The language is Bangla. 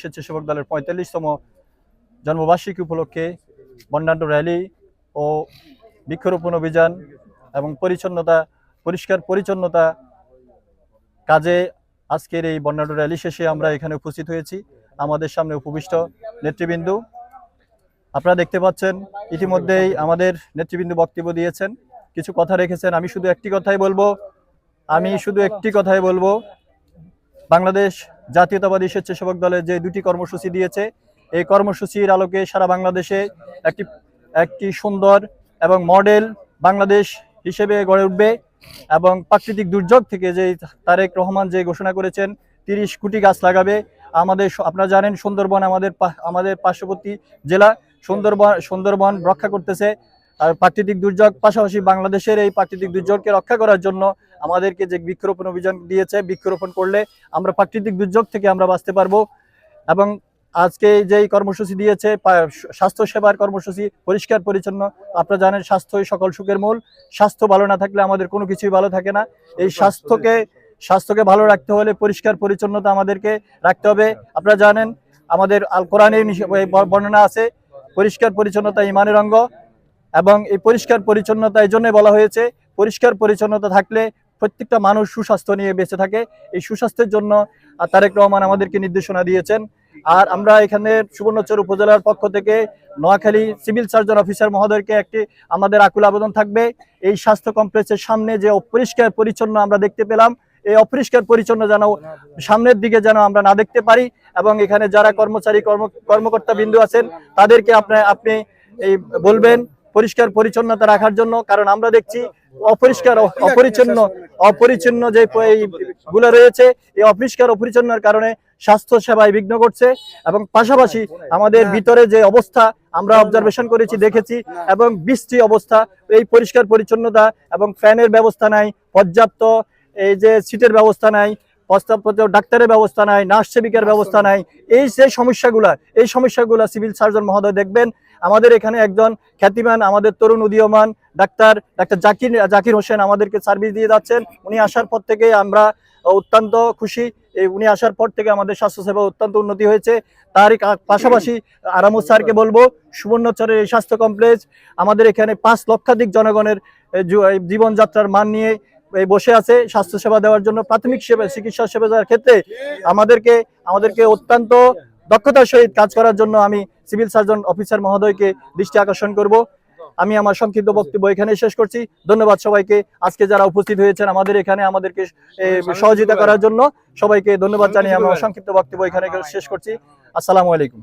স্বেচ্ছাসেবক দলের ৪৫তম জন্মবার্ষিকী উপলক্ষে বর্ণাঢ্য র্যালি ও বৃক্ষরোপণ অভিযান এবং পরিষ্কার পরিচ্ছন্নতা কাজে আজকের এই বর্ণাঢ্য র্যালি শেষে আমরা এখানে উপস্থিত হয়েছি। আমাদের সামনে উপবিষ্ট নেতৃবৃন্দ আপনারা দেখতে পাচ্ছেন, ইতিমধ্যেই আমাদের নেতৃবৃন্দ বক্তব্য দিয়েছেন, কিছু কথা রেখেছেন। আমি শুধু একটি কথাই বলবো, বাংলাদেশ জাতীয়তাবাদী স্বেচ্ছাসেবক দলের যে দুটি কর্মসূচি দিয়েছে, এই কর্মসূচির আলোকে সারা বাংলাদেশে একটি সুন্দর এবং মডেল বাংলাদেশ হিসেবে গড়ে উঠবে। এবং প্রাকৃতিক দুর্যোগ থেকে যে তারেক রহমান যে ঘোষণা করেছেন 30 কোটি গাছ লাগাবে, আপনারা জানেন সুন্দরবন আমাদের পার্শ্ববর্তী জেলা, সুন্দরবন রক্ষা করতেছে। আর প্রাকৃতিক দুর্যোগ পাশাপাশি বাংলাদেশের এই প্রাকৃতিক দুর্যোগকে রক্ষা করার জন্য আমাদেরকে যে বৃক্ষরোপণ অভিযান দিয়েছে, বৃক্ষরোপণ করলে আমরা প্রাকৃতিক দুর্যোগ থেকে আমরা বাঁচতে পারবো। এবং আজকে যেই কর্মসূচি দিয়েছে স্বাস্থ্য সেবার কর্মসূচি, পরিষ্কার পরিচ্ছন্ন, আপনারা জানেন স্বাস্থ্যই সকল সুখের মূল। স্বাস্থ্য ভালো না থাকলে আমাদের কোনো কিছুই ভালো থাকে না। এই স্বাস্থ্যকে ভালো রাখতে হলে পরিষ্কার পরিচ্ছন্নতা আমাদেরকে রাখতে হবে। আপনারা জানেন আমাদের আল কোরআনে বর্ণনা আছে, পরিষ্কার পরিচ্ছন্নতা ঈমানের অঙ্গ। এবং এই পরিষ্কার পরিচ্ছন্নতা এই জন্য বলা হয়েছে, পরিষ্কার পরিচ্ছন্নতা থাকলে প্রত্যেকটা মানুষ সুস্বাস্থ্য নিয়ে বেঁচে থাকে। এই সুস্বাস্থ্যের জন্য তারেক রহমান আমাদেরকে নির্দেশনা দিয়েছেন। আর আমরা এখানে সুবর্ণচর উপজেলার পক্ষ থেকে নোয়াখালী সিভিল সার্জন অফিসার মহোদয়কে আমাদের আকুল আবেদন থাকবে, এই স্বাস্থ্য কমপ্লেক্সের সামনে যে অপরিষ্কার পরিচ্ছন্ন আমরা দেখতে পেলাম, এই অপরিষ্কার পরিচ্ছন্ন যেন সামনের দিকে যেন আমরা না দেখতে পারি। এবং এখানে যারা কর্মকর্তা বিন্দু আছেন তাদেরকে আপনি এই বলবেন পরিষ্কার পরিচ্ছন্নতা রাখার জন্য। কারণ আমরা দেখছি অপরিচ্ছন্ন যে গুলো রয়েছে, এই অপরিচ্ছন্নর কারণে স্বাস্থ্য সেবায় বিঘ্ন ঘটছে। এবং পাশাপাশি আমাদের ভিতরে যে অবস্থা আমরা অবজারভেশন করেছি, দেখেছি, এবং বৃষ্টি অবস্থা, এই পরিষ্কার পরিচ্ছন্নতা এবং ফ্যানের ব্যবস্থা নাই, পর্যাপ্ত এই যে সিটের ব্যবস্থা নাই, পর্যাপ্ত ডাক্তারের ব্যবস্থা নাই, নার্স সেবিকার ব্যবস্থা নাই। এই সমস্যাগুলা সিভিল সার্জন মহোদয় দেখবেন। আমাদের এখানে একজন খ্যাতিমান, আমাদের তরুণ উদীয়মান ডাক্তার জাকির হোসেন আমাদেরকে সার্ভিস দিয়ে যাচ্ছেন। উনি আসার পর থেকে আমরা অত্যন্ত খুশি। উনি আসার পর থেকে আমাদের স্বাস্থ্যসেবা অত্যন্ত উন্নতি হয়েছে। তার পাশাপাশি আরামুল স্যারকে বলবো, সুবর্ণচরের এই স্বাস্থ্য কমপ্লেক্স আমাদের এখানে 5 লক্ষাধিক জনগণের জীবনযাত্রার মান নিয়ে বসে আছে। স্বাস্থ্যসেবা দেওয়ার জন্য, প্রাথমিক চিকিৎসা সেবা দেওয়ার ক্ষেত্রে আমাদেরকে অত্যন্ত দক্ষতার সহিত কাজ করার জন্য আমি সিভিল সার্জন অফিসার মহোদয়কে দৃষ্টি আকর্ষণ করব। আমি আমার সংক্ষিপ্ত বক্তব্য এখানে শেষ করছি। ধন্যবাদ সবাইকে, আজকে যারা উপস্থিত হয়েছেন আমাদের এখানে আমাদেরকে সহযোগিতা করার জন্য সবাইকে ধন্যবাদ জানিয়ে আমার সংক্ষিপ্ত বক্তব্য এখানে শেষ করছি। আসসালামু আলাইকুম।